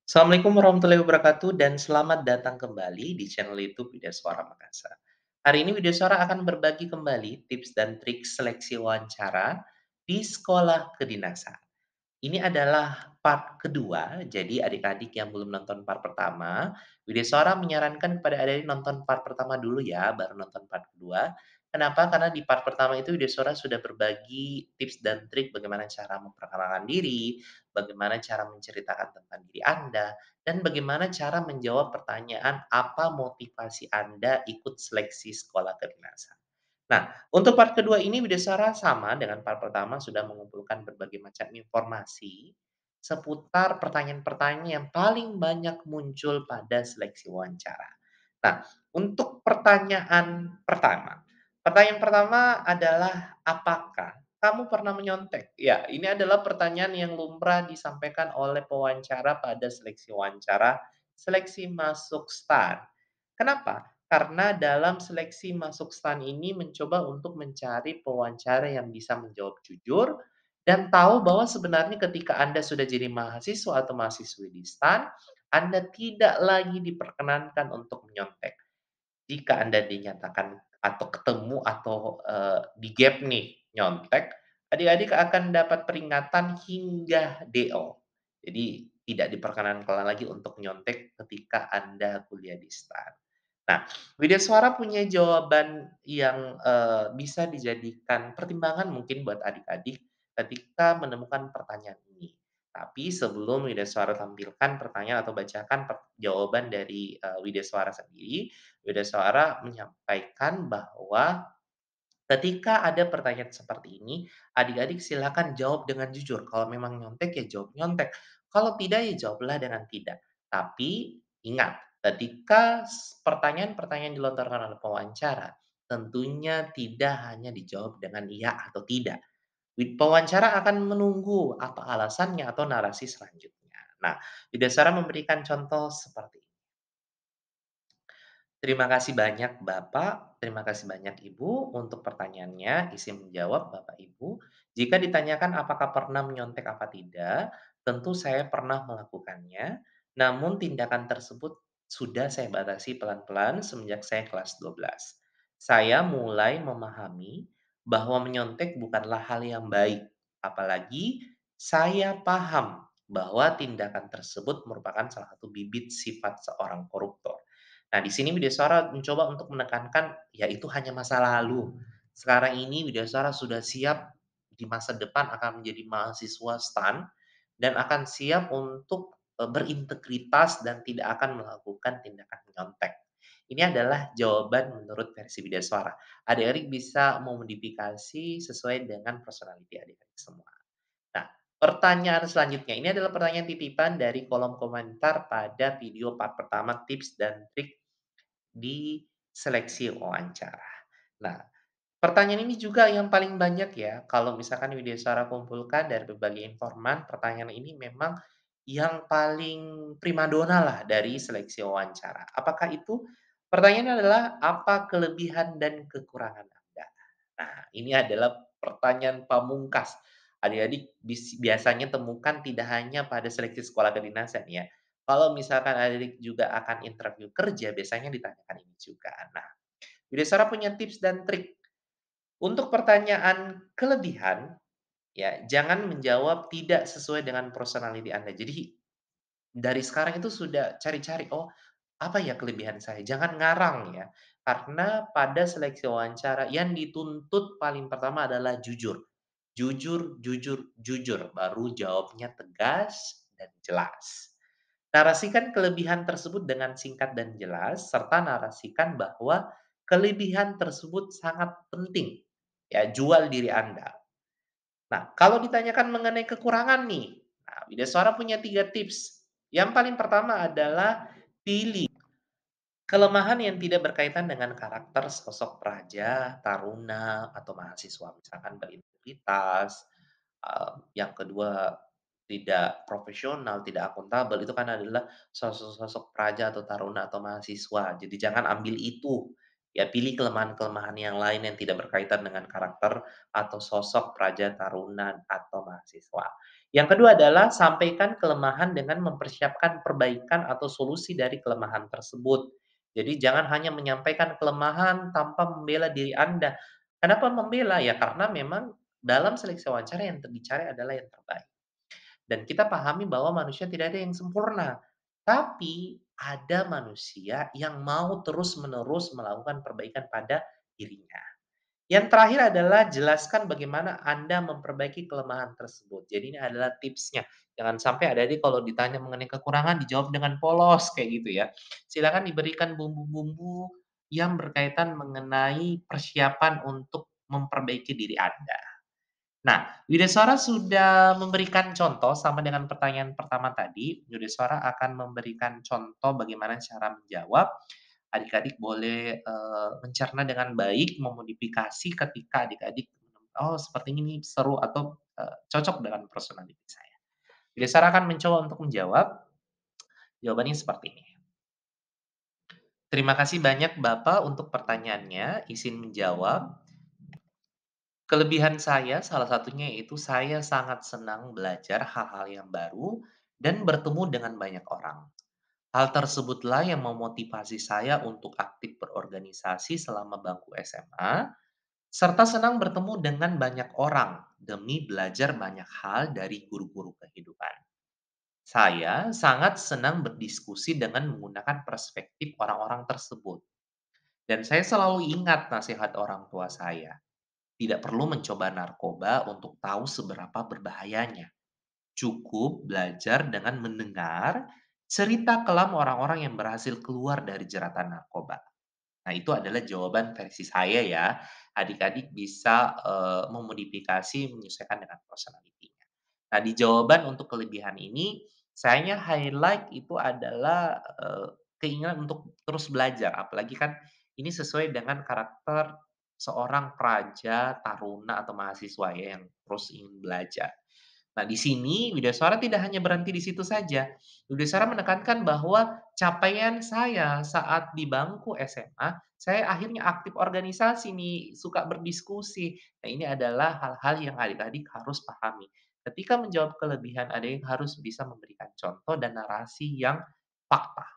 Assalamualaikum warahmatullahi wabarakatuh dan selamat datang kembali di channel YouTube Widya Suara Makassar. Hari ini Widya Suara akan berbagi kembali tips dan trik seleksi wawancara di sekolah kedinasan. Ini adalah part kedua, jadi adik-adik yang belum nonton part pertama, Widya Suara menyarankan kepada adik-adik nonton part pertama dulu ya, baru nonton part kedua. Kenapa? Karena di part pertama itu Widya Suara sudah berbagi tips dan trik bagaimana cara memperkenalkan diri, bagaimana cara menceritakan tentang diri Anda, dan bagaimana cara menjawab pertanyaan apa motivasi Anda ikut seleksi sekolah kedinasan. Nah, untuk part kedua ini Widya sama dengan part pertama sudah mengumpulkan berbagai macam informasi seputar pertanyaan-pertanyaan yang paling banyak muncul pada seleksi wawancara. Nah, untuk pertanyaan pertama adalah apakah kamu pernah menyontek? Ya, ini adalah pertanyaan yang lumrah disampaikan oleh pewawancara pada seleksi wawancara, seleksi masuk STAN. Kenapa? Karena dalam seleksi masuk STAN ini mencoba untuk mencari pewawancara yang bisa menjawab jujur dan tahu bahwa sebenarnya ketika Anda sudah jadi mahasiswa atau mahasiswi di STAN, Anda tidak lagi diperkenankan untuk menyontek. Jika Anda dinyatakan atau ketemu atau, di-gap nih nyontek, adik-adik akan dapat peringatan hingga DO. Jadi tidak diperkenankan lagi untuk nyontek ketika Anda kuliah di STAN. Nah, Widya Suara punya jawaban yang, bisa dijadikan pertimbangan mungkin buat adik-adik ketika menemukan pertanyaan ini. Tapi sebelum Widya Suara tampilkan pertanyaan atau bacakan jawaban dari, Widya Suara sendiri, Widya Suara menyampaikan bahwa ketika ada pertanyaan seperti ini, adik-adik silakan jawab dengan jujur. Kalau memang nyontek, ya jawab nyontek. Kalau tidak, ya jawablah dengan tidak. Tapi ingat, ketika pertanyaan-pertanyaan dilontarkan oleh pewawancara, tentunya tidak hanya dijawab dengan iya atau tidak. Pewawancara akan menunggu apa alasannya atau narasi selanjutnya. Nah, Widya Suara memberikan contoh seperti ini. Terima kasih banyak Bapak, terima kasih banyak Ibu untuk pertanyaannya, isi menjawab Bapak Ibu. Jika ditanyakan apakah pernah menyontek apa tidak, tentu saya pernah melakukannya, namun tindakan tersebut sudah saya batasi pelan-pelan semenjak saya kelas 12. Saya mulai memahami bahwa menyontek bukanlah hal yang baik, apalagi saya paham bahwa tindakan tersebut merupakan salah satu bibit sifat seorang koruptor. Nah, di sini Widyaswara mencoba untuk menekankan, ya itu hanya masa lalu. Sekarang ini Widyaswara sudah siap di masa depan akan menjadi mahasiswa STAN dan akan siap untuk, berintegritas dan tidak akan melakukan tindakan menyontek. Ini adalah jawaban menurut versi Widyaswara. Adik-adik bisa memodifikasi sesuai dengan personality adik-adik semua. Nah, pertanyaan selanjutnya, ini adalah pertanyaan titipan dari kolom komentar pada video part pertama tips dan trik di seleksi wawancara. Nah, pertanyaan ini juga yang paling banyak ya, kalau misalkan Widyaswara kumpulkan dari berbagai informan, pertanyaan ini memang yang paling primadona lah dari seleksi wawancara. Apakah itu? Pertanyaannya adalah, apa kelebihan dan kekurangan Anda? Nah, ini adalah pertanyaan pamungkas. Adik-adik biasanya temukan tidak hanya pada seleksi sekolah kedinasan ya. Kalau misalkan adik-adik juga akan interview kerja, biasanya ditanyakan ini juga. Nah, Widyaswara punya tips dan trik untuk pertanyaan kelebihan, ya jangan menjawab tidak sesuai dengan personality Anda. Jadi dari sekarang itu sudah cari-cari, "Oh, apa ya kelebihan saya?" Jangan ngarang ya, karena pada seleksi wawancara yang dituntut paling pertama adalah jujur. Jujur jujur jujur, baru jawabnya tegas dan jelas. Narasikan kelebihan tersebut dengan singkat dan jelas, serta narasikan bahwa kelebihan tersebut sangat penting. Ya, jual diri Anda. Nah, kalau ditanyakan mengenai kekurangan nih, nah, Widyaswara punya 3 tips. Yang paling pertama adalah pilih kelemahan yang tidak berkaitan dengan karakter sosok praja, taruna, atau mahasiswa. Misalkan berintegritas, yang kedua tidak profesional, tidak akuntabel, itu kan adalah sosok-sosok praja atau taruna atau mahasiswa. Jadi jangan ambil itu, Ya pilih kelemahan-kelemahan yang lain yang tidak berkaitan dengan karakter atau sosok praja, taruna, atau mahasiswa. Yang kedua adalah sampaikan kelemahan dengan mempersiapkan perbaikan atau solusi dari kelemahan tersebut. Jadi jangan hanya menyampaikan kelemahan tanpa membela diri Anda. Kenapa membela? Ya karena memang dalam seleksi wawancara yang dicari adalah yang terbaik. Dan kita pahami bahwa manusia tidak ada yang sempurna. Tapi ada manusia yang mau terus-menerus melakukan perbaikan pada dirinya. Yang terakhir adalah jelaskan bagaimana Anda memperbaiki kelemahan tersebut. Jadi ini adalah tipsnya. Jangan sampai adik-adik kalau ditanya mengenai kekurangan dijawab dengan polos kayak gitu ya. Silakan diberikan bumbu-bumbu yang berkaitan mengenai persiapan untuk memperbaiki diri Anda. Nah, Wideswara sudah memberikan contoh sama dengan pertanyaan pertama tadi. Wideswara akan memberikan contoh bagaimana cara menjawab. Adik-adik boleh, mencerna dengan baik, memodifikasi ketika adik-adik, "Oh, seperti ini seru," atau, cocok dengan personality saya. Wideswara akan mencoba untuk menjawab. Jawabannya seperti ini. Terima kasih banyak Bapak untuk pertanyaannya, izin menjawab. Kelebihan saya salah satunya yaitu saya sangat senang belajar hal-hal yang baru dan bertemu dengan banyak orang. Hal tersebutlah yang memotivasi saya untuk aktif berorganisasi selama bangku SMA, serta senang bertemu dengan banyak orang demi belajar banyak hal dari guru-guru kehidupan. Saya sangat senang berdiskusi dengan menggunakan perspektif orang-orang tersebut. Dan saya selalu ingat nasihat orang tua saya. Tidak perlu mencoba narkoba untuk tahu seberapa berbahayanya. Cukup belajar dengan mendengar cerita kelam orang-orang yang berhasil keluar dari jeratan narkoba. Nah, itu adalah jawaban versi saya ya. Adik-adik bisa, memodifikasi menyesuaikan dengan personality-nya. Nah, di jawaban untuk kelebihan ini, sayanya highlight itu adalah, keinginan untuk terus belajar, apalagi kan ini sesuai dengan karakter seorang praja, taruna, atau mahasiswa ya, yang terus ingin belajar. Nah, di sini Widaswara tidak hanya berhenti di situ saja. Widaswara menekankan bahwa capaian saya saat di bangku SMA, saya akhirnya aktif organisasi nih, suka berdiskusi. Nah, ini adalah hal-hal yang adik-adik harus pahami. Ketika menjawab kelebihan, adik harus bisa memberikan contoh dan narasi yang fakta.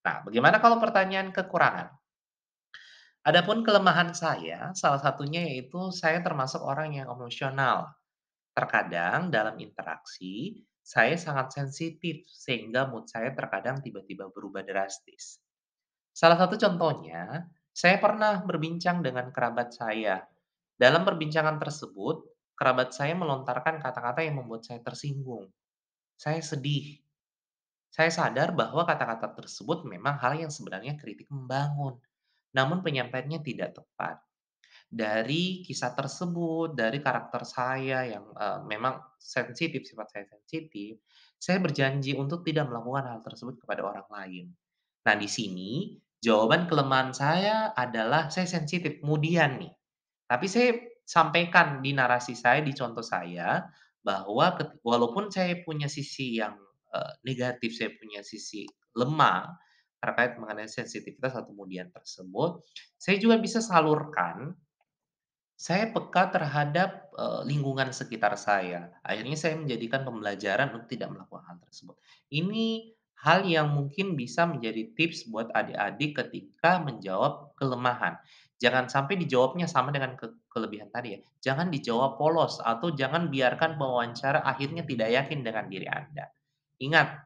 Nah, bagaimana kalau pertanyaan kekurangan? Adapun kelemahan saya, salah satunya yaitu saya termasuk orang yang emosional. Terkadang dalam interaksi, saya sangat sensitif sehingga mood saya terkadang tiba-tiba berubah drastis. Salah satu contohnya, saya pernah berbincang dengan kerabat saya. Dalam perbincangan tersebut, kerabat saya melontarkan kata-kata yang membuat saya tersinggung. Saya sedih. Saya sadar bahwa kata-kata tersebut memang hal yang sebenarnya kritik membangun. Namun penyampaiannya tidak tepat. Dari kisah tersebut, dari karakter saya yang, memang sensitif, sifat saya sensitif, saya berjanji untuk tidak melakukan hal tersebut kepada orang lain. Nah, di sini jawaban kelemahan saya adalah saya sensitif, kemudian nih, tapi saya sampaikan di narasi saya, di contoh saya, bahwa walaupun saya punya sisi yang, negatif, saya punya sisi lemah terkait mengenai sensitivitas atau kemudian tersebut, saya juga bisa salurkan saya peka terhadap, lingkungan sekitar saya. Akhirnya saya menjadikan pembelajaran untuk tidak melakukan hal tersebut. Ini hal yang mungkin bisa menjadi tips buat adik-adik ketika menjawab kelemahan. Jangan sampai dijawabnya sama dengan kelebihan tadi ya. Jangan dijawab polos atau jangan biarkan pewawancara akhirnya tidak yakin dengan diri Anda. Ingat,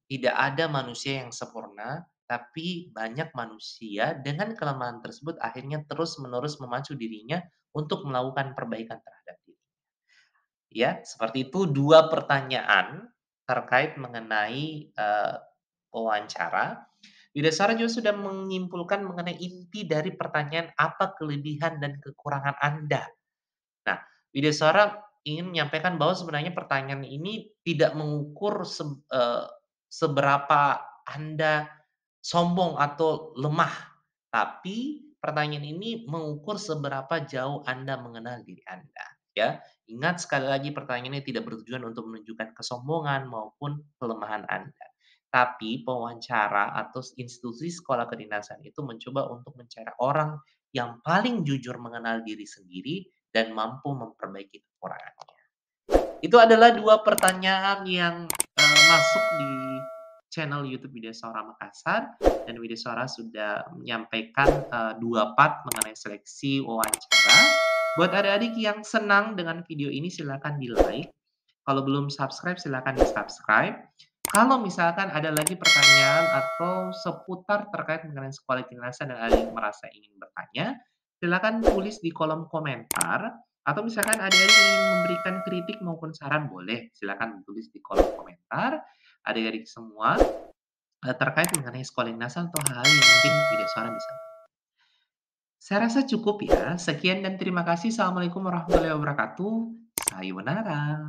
tidak ada manusia yang sempurna, tapi banyak manusia dengan kelemahan tersebut akhirnya terus-menerus memacu dirinya untuk melakukan perbaikan terhadap diri. Ya, seperti itu 2 pertanyaan terkait mengenai, wawancara. Yudhistira juga sudah menyimpulkan mengenai inti dari pertanyaan, "Apa kelebihan dan kekurangan Anda?" Nah, Yudhistira ingin menyampaikan bahwa sebenarnya pertanyaan ini tidak mengukur seberapa Anda sombong atau lemah, tapi pertanyaan ini mengukur seberapa jauh Anda mengenal diri Anda, ya. Ingat sekali lagi pertanyaan ini tidak bertujuan untuk menunjukkan kesombongan maupun kelemahan Anda. Tapi pewawancara atau institusi sekolah kedinasan itu mencoba untuk mencari orang yang paling jujur mengenal diri sendiri dan mampu memperbaiki kekurangannya. Itu adalah 2 pertanyaan yang, masuk di channel YouTube Widya Suara Makassar, dan Widya Suara sudah menyampaikan, 2 part mengenai seleksi wawancara. Buat adik-adik yang senang dengan video ini silakan di-like, kalau belum subscribe silakan di-subscribe. Kalau misalkan ada lagi pertanyaan atau seputar terkait mengenai sekolah kedinasan dan adik merasa ingin bertanya, silakan tulis di kolom komentar atau misalkan adik-adik ingin memberikan kritik maupun saran boleh, silakan tulis di kolom komentar. Adik-adik semua, terkait mengenai sekolah kedinasan atau hal yang mungkin tidak suara bisa. Saya rasa cukup ya. Sekian dan terima kasih. Assalamualaikum warahmatullahi wabarakatuh. Sayonara.